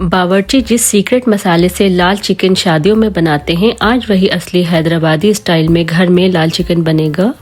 बावर्ची जिस सीक्रेट मसाले से लाल चिकन शादियों में बनाते हैं, आज वही असली हैदराबादी स्टाइल में घर में लाल चिकन बनेगा।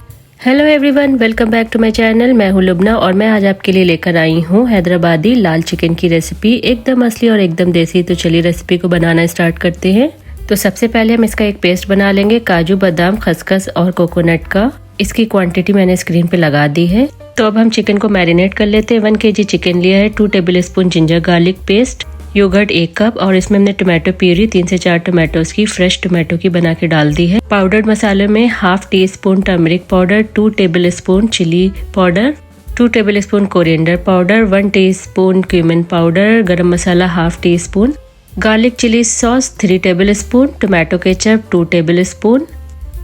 Hello everyone, welcome back to my channel. मैं हूं लुबना और मैं आज आपके लिए लेकर आई हूं हैदराबादी लाल चिकन की रेसिपी, एकदम असली और एकदम देसी। तो चलिए रेसिपी को बनाना स्टार्ट करते हैं। तो सबसे पहले हम इसका एक पेस्ट बना लेंगे, काजू बादाम खसखस और कोकोनट का। इसकी क्वांटिटी मैंने स्क्रीन पे लगा दी है। तो अब हम चिकन को मैरिनेट कर लेते हैं। 1 kg चिकन लिया है, 2 tablespoon ginger garlic paste, yoghurt 1 cup और इसमें हमने टोमेटो प्यूरी 3 से 4 टोमेटोज की फ्रेश टोमेटो की बना के डाल दी है। पाउडर्ड मसाले में 1/2 teaspoon turmeric powder, 2 tablespoon chilli powder, 2 tablespoon coriander powder, 1 teaspoon cumin powder, garam masala 1/2 teaspoon, garlic chilli sauce 3 tablespoon, tomato ketchup 2 tablespoon,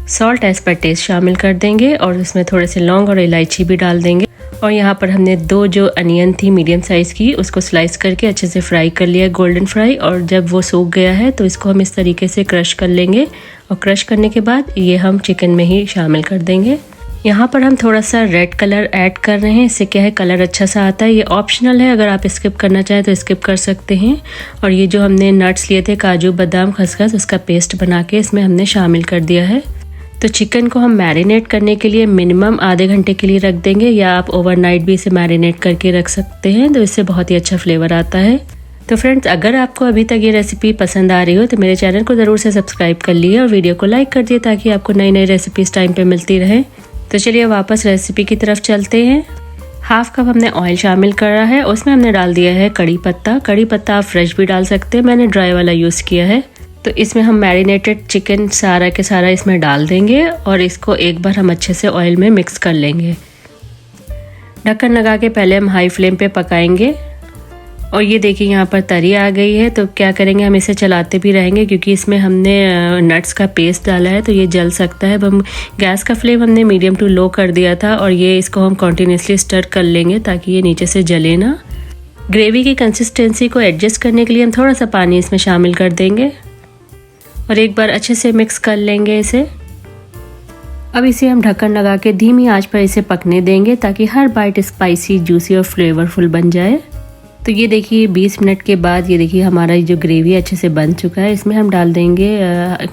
salt as per taste शामिल कर देंगे और इसमें थोड़े से लौंग और इलायची भी डाल देंगे। और यहाँ पर हमने 2 जो अनियन थी मीडियम साइज की, उसको स्लाइस करके अच्छे से फ्राई कर लिया, गोल्डन फ्राई। और जब वो सूख गया है तो इसको हम इस तरीके से क्रश कर लेंगे और क्रश करने के बाद ये हम चिकन में ही शामिल कर देंगे। यहाँ पर हम थोड़ा सा रेड कलर ऐड कर रहे हैं, इससे क्या है कलर अच्छा सा आता है। ये ऑप्शनल है, अगर आप स्किप करना चाहें तो स्किप कर सकते हैं। और ये जो हमने नट्स लिए थे काजू बादाम खसखस, उसका पेस्ट बना के इसमें हमने शामिल कर दिया है। तो चिकन को हम मैरिनेट करने के लिए मिनिमम आधे घंटे के लिए रख देंगे, या आप ओवरनाइट भी इसे मैरिनेट करके रख सकते हैं, तो इससे बहुत ही अच्छा फ्लेवर आता है। तो फ्रेंड्स, अगर आपको अभी तक ये रेसिपी पसंद आ रही हो तो मेरे चैनल को ज़रूर से सब्सक्राइब कर लिए और वीडियो को लाइक कर दिए, ताकि आपको नई नई रेसिपीज टाइम पे मिलती रहे। तो चलिए वापस रेसिपी की तरफ चलते हैं। 1/2 कप हमने ऑयल शामिल करा है, उसमें हमने डाल दिया है कड़ी पत्ता। कड़ी पत्ता आप फ्रेश भी डाल सकते हैं, मैंने ड्राई वाला यूज़ किया है। तो इसमें हम मैरिनेटेड चिकन सारा के सारा इसमें डाल देंगे और इसको एक बार हम अच्छे से ऑयल में मिक्स कर लेंगे। ढक्कन लगा के पहले हम हाई फ्लेम पे पकाएंगे। और ये देखिए यहाँ पर तरी आ गई है, तो क्या करेंगे हम इसे चलाते भी रहेंगे, क्योंकि इसमें हमने नट्स का पेस्ट डाला है तो ये जल सकता है। अब हम गैस का फ्लेम हमने मीडियम टू लो कर दिया था और ये इसको हम कॉन्टिन्यूसली स्टर कर लेंगे ताकि ये नीचे से जले ना। ग्रेवी की कंसिस्टेंसी को एडजस्ट करने के लिए हम थोड़ा सा पानी इसमें शामिल कर देंगे और एक बार अच्छे से मिक्स कर लेंगे इसे। अब इसे हम ढक्कन लगा के धीमी आंच पर इसे पकने देंगे, ताकि हर बाइट स्पाइसी जूसी और फ्लेवरफुल बन जाए। तो ये देखिए 20 मिनट के बाद ये देखिए हमारा जो ग्रेवी अच्छे से बन चुका है। इसमें हम डाल देंगे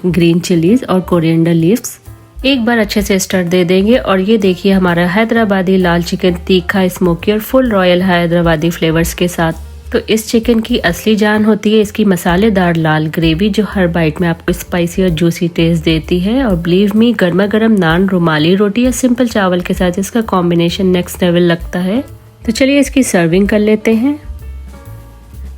ग्रीन चिलीज और कोरिएंडर लीव्स। एक बार अच्छे से स्टर दे देंगे और ये देखिए हमारा हैदराबादी लाल चिकन तीखा, स्मोकी और फुल रॉयल हैदराबादी फ्लेवर्स के साथ। तो इस चिकन की असली जान होती है इसकी मसालेदार लाल ग्रेवी, जो हर बाइट में आपको स्पाइसी और जूसी टेस्ट देती है। और बिलीव मी, गर्मा गर्म नान, रुमाली रोटी या सिंपल चावल के साथ इसका कॉम्बिनेशन नेक्स्ट लेवल लगता है। तो चलिए इसकी सर्विंग कर लेते हैं।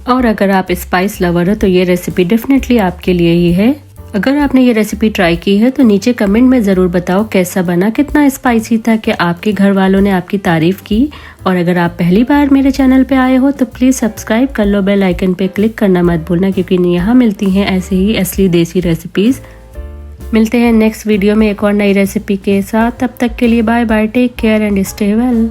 और अगर आप स्पाइस लवर हो तो ये रेसिपी डेफिनेटली आपके लिए ही है। अगर आपने ये रेसिपी ट्राई की है तो नीचे कमेंट में ज़रूर बताओ कैसा बना, कितना स्पाइसी था, कि आपके घर वालों ने आपकी तारीफ की। और अगर आप पहली बार मेरे चैनल पे आए हो तो प्लीज़ सब्सक्राइब कर लो, बेल आइकन पे क्लिक करना मत भूलना, क्योंकि यहाँ मिलती हैं ऐसे ही असली देसी रेसिपीज़। मिलते हैं नेक्स्ट वीडियो में एक और नई रेसिपी के साथ। तब तक के लिए bye bye, take care and stay well.